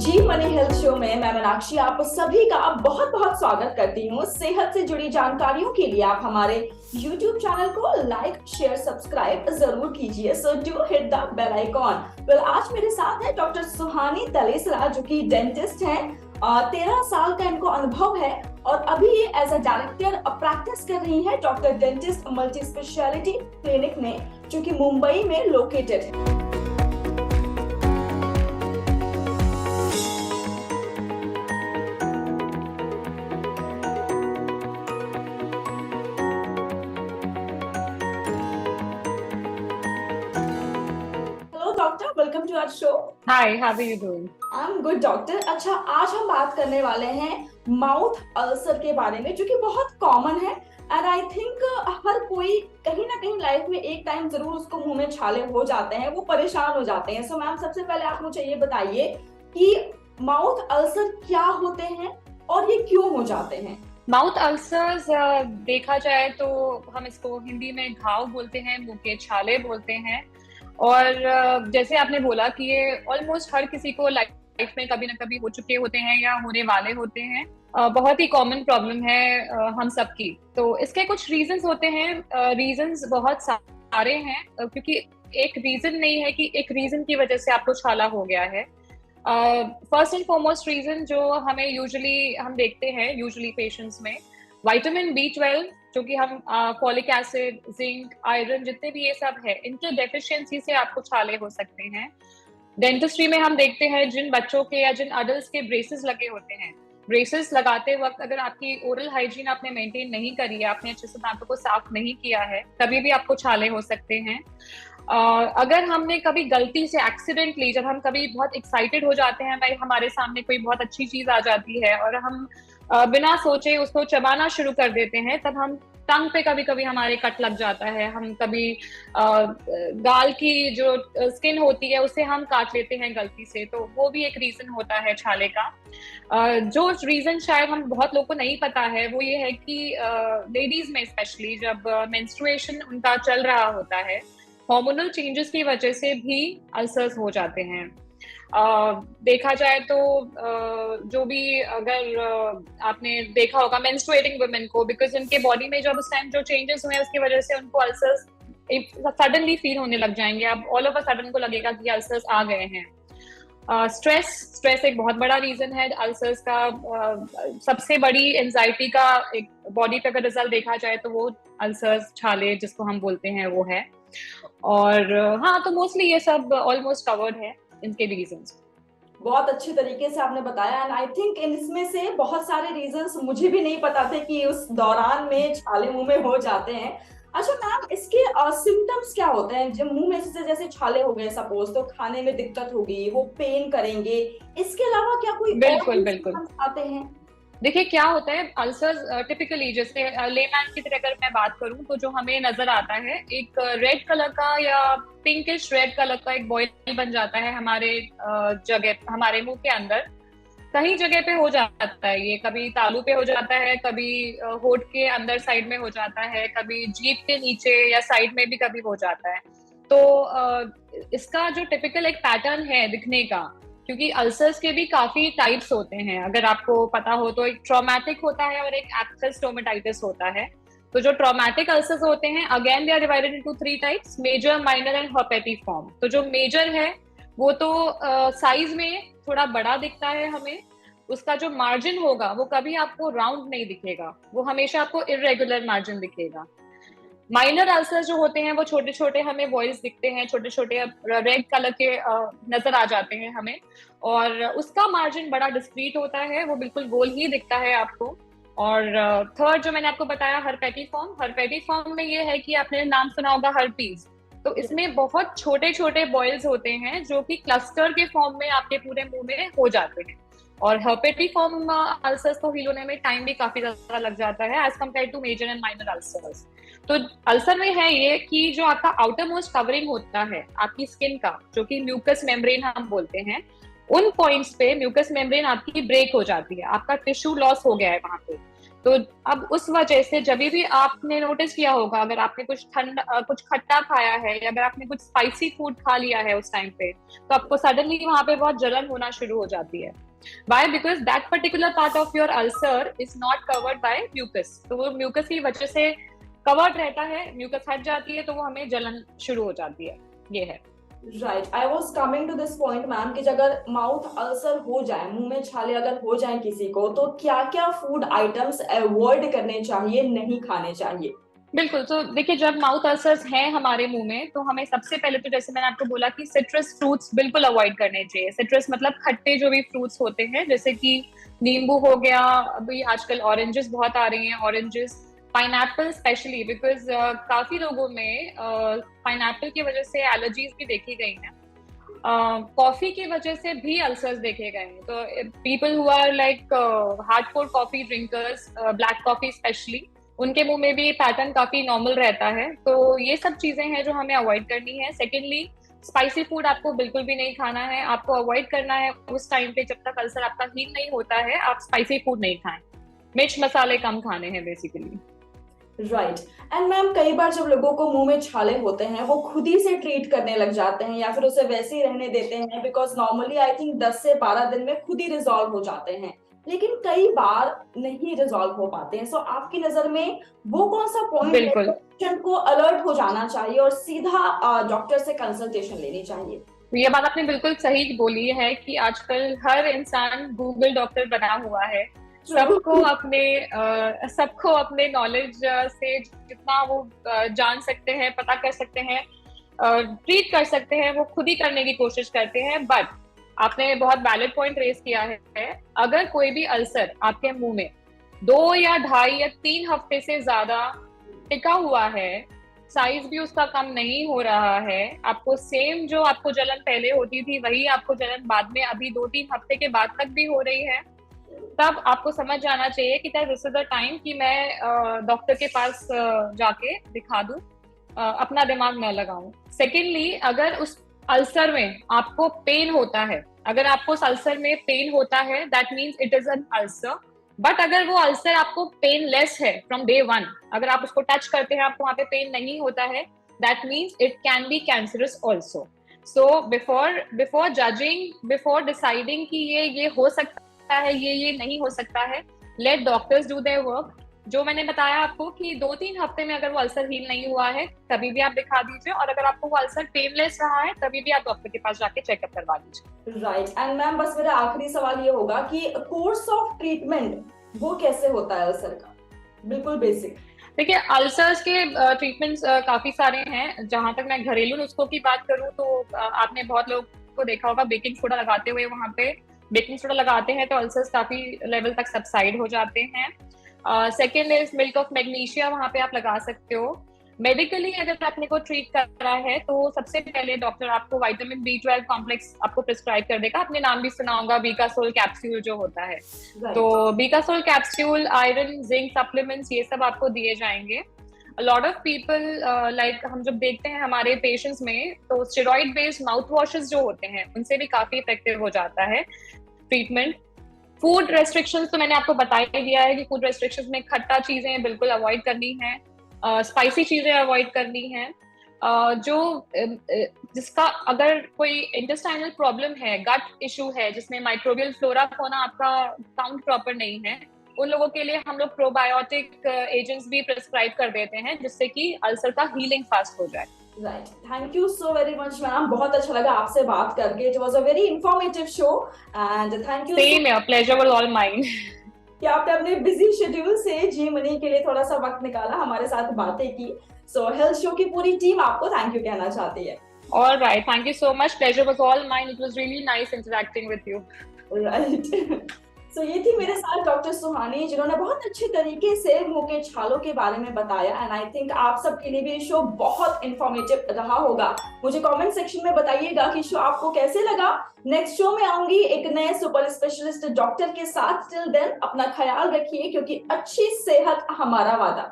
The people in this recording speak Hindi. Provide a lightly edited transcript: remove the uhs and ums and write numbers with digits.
जी मनी हेल्थ शो में मैं मीनाक्षी आप सभी का बहुत बहुत स्वागत करती हूँ। सेहत से जुड़ी जानकारियों के लिए आप हमारे YouTube चैनल को लाइक शेयर सब्सक्राइब जरूर कीजिए। So do hit the bell icon. Well, आज मेरे साथ है डॉक्टर सुहानी तलेसरा जो कि डेंटिस्ट हैं। 13 साल का इनको अनुभव है और अभी ये एज अ डायरेक्टर प्रैक्टिस कर रही है doctor dentist multi speciality clinic में, जो कि मुंबई में लोकेटेड है। Doctor, welcome to our show. Hi, how are you doing? I am good doctor. अच्छा, आज हम बात करने वाले हैं माउथ अल्सर के बारे में, जो कि बहुत कॉमन है एंड आई थिंक हर कोई कहीं ना कहीं लाइफ में एक टाइम जरूर उसको मुंह में छाले हो जाते हैं, वो परेशान हो जाते हैं। सो मैम, सबसे पहले आप मुझे ये बताइए कि माउथ अल्सर क्या होते हैं और ये क्यों हो जाते हैं? माउथ अल्सर्स देखा जाए तो हम इसको हिंदी में घाव बोलते हैं, मुंह के छाले बोलते हैं। और जैसे आपने बोला कि ये ऑलमोस्ट हर किसी को लाइफ में कभी ना कभी हो चुके होते हैं या होने वाले होते हैं। बहुत ही कॉमन प्रॉब्लम है हम सबकी। तो इसके कुछ रीजंस होते हैं। रीजंस बहुत सारे हैं, क्योंकि एक रीजन नहीं है कि एक रीजन की वजह से आपको छाला हो गया है। फर्स्ट एंड फॉरमोस्ट रीजन जो हमें हम देखते हैं पेशेंट्स में, विटामिन B12, जो कि हम फॉलिक एसिड, जिंक, आयरन, जितने भी ये सब है, इनके डेफिशिएंसी से आपको छाले हो सकते हैं। डेंटिस्ट्री में हम देखते हैं जिन बच्चों के या जिन अडल्ट्स के ब्रेसेस लगे होते हैं, ब्रेसेस लगाते वक्त अगर आपकी ओरल हाइजीन आपने मेंटेन नहीं करी है, आपने अच्छे से दांतों को साफ नहीं किया है, तभी भी आपको छाले हो सकते हैं। अगर हमने कभी गलती से एक्सीडेंटली, जब हम कभी बहुत एक्साइटेड हो जाते हैं, भाई हमारे सामने कोई बहुत अच्छी चीज आ जाती है और हम बिना सोचे उसको चबाना शुरू कर देते हैं, तब हम टंग पे कभी कभी हमारे कट लग जाता है। हम कभी गाल की जो स्किन होती है उसे हम काट लेते हैं गलती से, तो वो भी एक रीजन होता है छाले का। जो रीजन शायद हम बहुत लोगों को नहीं पता है वो ये है कि लेडीज में स्पेशली जब मेंस्ट्रुएशन उनका चल रहा होता है, हार्मोनल चेंजेस की वजह से भी अल्सर्स हो जाते हैं। देखा जाए तो जो भी, अगर आपने देखा होगा मेंस्ट्रुएटिंग वुमेन को, बिकॉज उनके बॉडी में जब उस टाइम जो चेंजेस हुए उसकी वजह से उनको अल्सर्स सडनली फील होने लग जाएंगे। अब ऑल ऑफ अ सडन को लगेगा कि अल्सर्स आ गए हैं। स्ट्रेस एक बहुत बड़ा रीजन है अल्सर्स का। सबसे बड़ी एंजाइटी का एक बॉडी पे अगर रिजल्ट देखा जाए तो वो अल्सर्स, छाले जिसको हम बोलते हैं, वो है। और हाँ, तो मोस्टली ये सब ऑलमोस्ट कवर्ड है इनके रीजंस। बहुत अच्छे तरीके से आपने बताया एंड आई थिंक इसमें से बहुत सारे रीजंस मुझे भी नहीं पता थे कि उस दौरान में छाले मुंह में हो जाते हैं। अच्छा मैम, इसके सिम्टम्स क्या होते हैं? जब मुंह में से जैसे छाले हो गए सपोज, तो खाने में दिक्कत होगी, वो पेन करेंगे, इसके अलावा क्या कोई बिल्कुल बिल्कुल आते हैं? देखिए क्या होता है, अल्सर्स टिपिकली, जैसे लेमैन की तरह अगर मैं बात करूं तो जो हमें नजर आता है, एक रेड कलर का या पिंकिश रेड कलर का एक बॉयल बन जाता है हमारे जगह, हमारे मुंह के अंदर। कहीं जगह पे हो जाता है ये, कभी तालू पे हो जाता है, कभी होठ के अंदर साइड में हो जाता है, कभी जीभ के नीचे या साइड में भी कभी हो जाता है। तो इसका जो टिपिकल एक पैटर्न है दिखने का, क्योंकि अल्सर्स के भी काफी टाइप्स होते हैं, अगर आपको पता हो तो एक ट्रॉमेटिक होता है और एक एक्सेस स्टोमेटाइटिस होता है। तो जो ट्रॉमेटिक अल्सर्स होते हैं, again they are divided into 3 types, major, minor and herpetic form. तो जो मेजर है वो तो साइज में थोड़ा बड़ा दिखता है हमें, उसका जो मार्जिन होगा वो कभी आपको राउंड नहीं दिखेगा, वो हमेशा आपको इरेगुलर मार्जिन दिखेगा। माइनर अल्सर जो होते हैं वो छोटे छोटे हमें वॉइल्स दिखते हैं, छोटे छोटे रेड कलर के नजर आ जाते हैं हमें, और उसका मार्जिन बड़ा डिस्क्रीट होता है, वो बिल्कुल गोल ही दिखता है आपको। और थर्ड जो मैंने आपको बताया, हर्पेटिक फॉर्म में ये है कि आपने नाम सुना होगा हर्पीज। तो इसमें बहुत छोटे छोटे बॉयल्स होते हैं जो कि क्लस्टर के फॉर्म में आपके पूरे मुंह में हो जाते हैं। और हर्पेटिक फॉर्म अल्सर्स को हील होने में टाइम भी काफी ज्यादा लग जाता है as compare to major and minor ulcers. तो अल्सर में है ये कि जो आपका आउटर मोस्ट कवरिंग होता है आपकी स्किन का, जो कि म्यूकस मेम्ब्रेन हम बोलते हैं, उन पॉइंट्स पे म्यूकस मेम्ब्रेन आपकी ब्रेक हो जाती है, आपका टिश्यू लॉस हो गया है वहां पे। तो अब उस वजह से जब भी आपने नोटिस किया होगा, अगर आपने कुछ खट्टा खाया है या अगर आपने कुछ स्पाइसी फूड खा लिया है उस टाइम पे, तो आपको सडनली वहां पे बहुत जलन होना शुरू हो जाती है। Why? Because that particular part of your ulcer is not covered by mucus. तो वो म्यूकस की वजह से कवर्ड रहता है, म्यूकस हट जाती है तो वो हमें जलन शुरू हो जाती है। ये है। Right, I was coming to this point ma'am कि अगर माउथ अल्सर हो जाए, मुंह में छाले अगर हो जाए किसी को, तो क्या क्या फूड आइटम्स अवॉइड करने चाहिए, नहीं खाने चाहिए? बिल्कुल। तो देखिए, जब माउथ अल्सर्स हैं हमारे मुंह में, तो हमें सबसे पहले तो जैसे मैंने आपको बोला कि सिट्रस फ्रूट्स बिल्कुल अवॉइड करने चाहिए। सिट्रस मतलब खट्टे जो भी फ्रूट्स होते हैं, जैसे कि नींबू हो गया, अभी आजकल ऑरेंजेस बहुत आ रही हैं, ऑरेंजेस, पाइनएप्पल स्पेशली, बिकॉज काफी लोगों में पाइनएप्पल की वजह से एलर्जीज भी देखी गई हैं। कॉफी की वजह से भी अल्सर्स देखे गए हैं। तो people who are like hardcore coffee drinkers, black coffee specially, उनके मुंह में भी पैटर्न काफी नॉर्मल रहता है। तो ये सब चीजें हैं जो हमें अवॉइड करनी है। सेकेंडली, स्पाइसी फूड आपको बिल्कुल भी नहीं खाना है, आपको अवॉइड करना है उस टाइम पे जब तक अल्सर आपका हील नहीं होता है। आप स्पाइसी फूड नहीं खाएं, मिर्च मसाले कम खाने हैं बेसिकली। राइट। एंड मैम, कई बार जब लोगों को मुंह में छाले होते हैं, वो खुद ही से ट्रीट करने लग जाते हैं या फिर उसे वैसे ही रहने देते हैं, बिकॉज नॉर्मली आई थिंक 10 से 12 दिन में खुद ही रिजॉल्व हो जाते हैं, लेकिन कई बार नहीं रिजॉल्व हो पाते हैं। सो आपकी नजर में वो कौन सा पॉइंट है पेशेंट को अलर्ट हो जाना चाहिए और सीधा डॉक्टर से कंसल्टेशन लेनी चाहिए? ये बात आपने बिल्कुल सही बोली है कि आजकल हर इंसान गूगल डॉक्टर बना हुआ है। सबको अपने नॉलेज से जितना वो जान सकते हैं, पता कर सकते हैं, ट्रीट कर सकते हैं, वो खुद ही करने की कोशिश करते हैं। बट आपने बहुत वैलिड पॉइंट रेज किया है। अगर कोई भी अल्सर आपके मुंह में 2 या 2.5 या 3 हफ्ते से ज्यादा टिका हुआ है, साइज भी उसका कम नहीं हो रहा है, आपको सेम जो आपको जलन पहले होती थी वही आपको जलन बाद में अभी 2-3 हफ्ते के बाद तक भी हो रही है, तब आपको समझ जाना चाहिए कि दिस इज द टाइम कि मैं डॉक्टर के पास जाके दिखा दूं, अपना दिमाग न लगाऊं। सेकेंडली, अगर उस अल्सर में आपको पेन होता है, अगर आपको उस अल्सर में पेन होता है, that means it is an ulcer. But अगर वो अल्सर आपको पेनलेस है फ्रॉम डे 1, अगर आप उसको टच करते हैं आपको वहां पे पेन नहीं होता है, that means it can be cancerous also. So before judging, before deciding कि ये हो सकता है, ये नहीं हो सकता है, let doctors do their work. जो मैंने बताया आपको कि 2-3 हफ्ते में अगर वो अल्सर हील नहीं हुआ है, तभी भी आप दिखा दीजिए, और अगर आपको वो अल्सर पेनलेस रहा है, तभी भी आप डॉक्टर के पास जाके चेकअप करवा लीजिए। राइट। एंड मैम, बस मेरा आखिरी सवाल ये होगा कि कोर्स ऑफ ट्रीटमेंट वो कैसे होता है अल्सर का, बिल्कुल बेसिक? देखिए, अल्सर्स के ट्रीटमेंट्स काफी सारे हैं। जहां तक मैं घरेलू नुस्खों की बात करूं तो आपने बहुत लोगों को देखा होगा बेकिंग सोडा लगाते हुए, वहां पे बेकिंग सोडा लगाते हैं तो अल्सर्स काफी लेवल तक सबसाइड हो जाते हैं। Second is milk of magnesia, वहां पे आप लगा सकते हो। मेडिकली अगर आपने को ट्रीट करा है तो सबसे पहले डॉक्टर आपको विटामिन B12 कॉम्प्लेक्स आपको प्रिस्क्राइब कर देगा। आपने नाम भी सुना होगा, बीकासोल कैप्सूल जो होता है। तो बीकासोल कैप्सूल, आयरन, जिंक सप्लीमेंट्स, ये सब आपको दिए जाएंगे। लॉट ऑफ पीपल लाइक हम जब देखते हैं हमारे पेशेंट्स में, तो स्टेरॉइड बेस्ड माउथ वॉशेस जो होते हैं उनसे भी काफी इफेक्टिव हो जाता है ट्रीटमेंट। फूड रेस्ट्रिक्शंस तो मैंने आपको बता ही दिया है कि फूड रेस्ट्रिक्शंस में खट्टा चीजें बिल्कुल अवॉइड करनी है, स्पाइसी चीजें अवॉइड करनी है। जिसका अगर कोई इंटेस्टाइनल प्रॉब्लम है, गट इशू है, जिसमें माइक्रोबियल फ्लोरा फौना आपका काउंट प्रॉपर नहीं है, उन लोगों के लिए हम लोग प्रोबायोटिक एजेंट्स भी प्रिस्क्राइब कर देते हैं, जिससे कि अल्सर का हीलिंग फास्ट हो जाए। Right, thank you so very much ma'am, बहुत अच्छा लगा आपसे बात करके। It was a very informative show and thank you. Same है, प्लेजर वाज ऑल माइन कि आपने अपने बिजी शेड्यूल से जी मनी के लिए थोड़ा सा वक्त निकाला, हमारे साथ बातें की। सो हेल्थ शो की पूरी टीम आपको थैंक यू कहना चाहती है। Alright, thank you so much, pleasure was all mine, it was really nice interacting with you. Right. So ये थी मेरे साथ डॉक्टर सुहानी, जिन्होंने बहुत अच्छे तरीके से मुंह के छालों के बारे में बताया। एंड आई थिंक आप सबके लिए भी ये शो बहुत इंफॉर्मेटिव रहा होगा। मुझे कमेंट सेक्शन में बताइएगा कि शो आपको कैसे लगा। नेक्स्ट शो में आऊंगी एक नए सुपर स्पेशलिस्ट डॉक्टर के साथ। टिल देन अपना ख्याल रखिए, क्योंकि अच्छी सेहत हमारा वादा।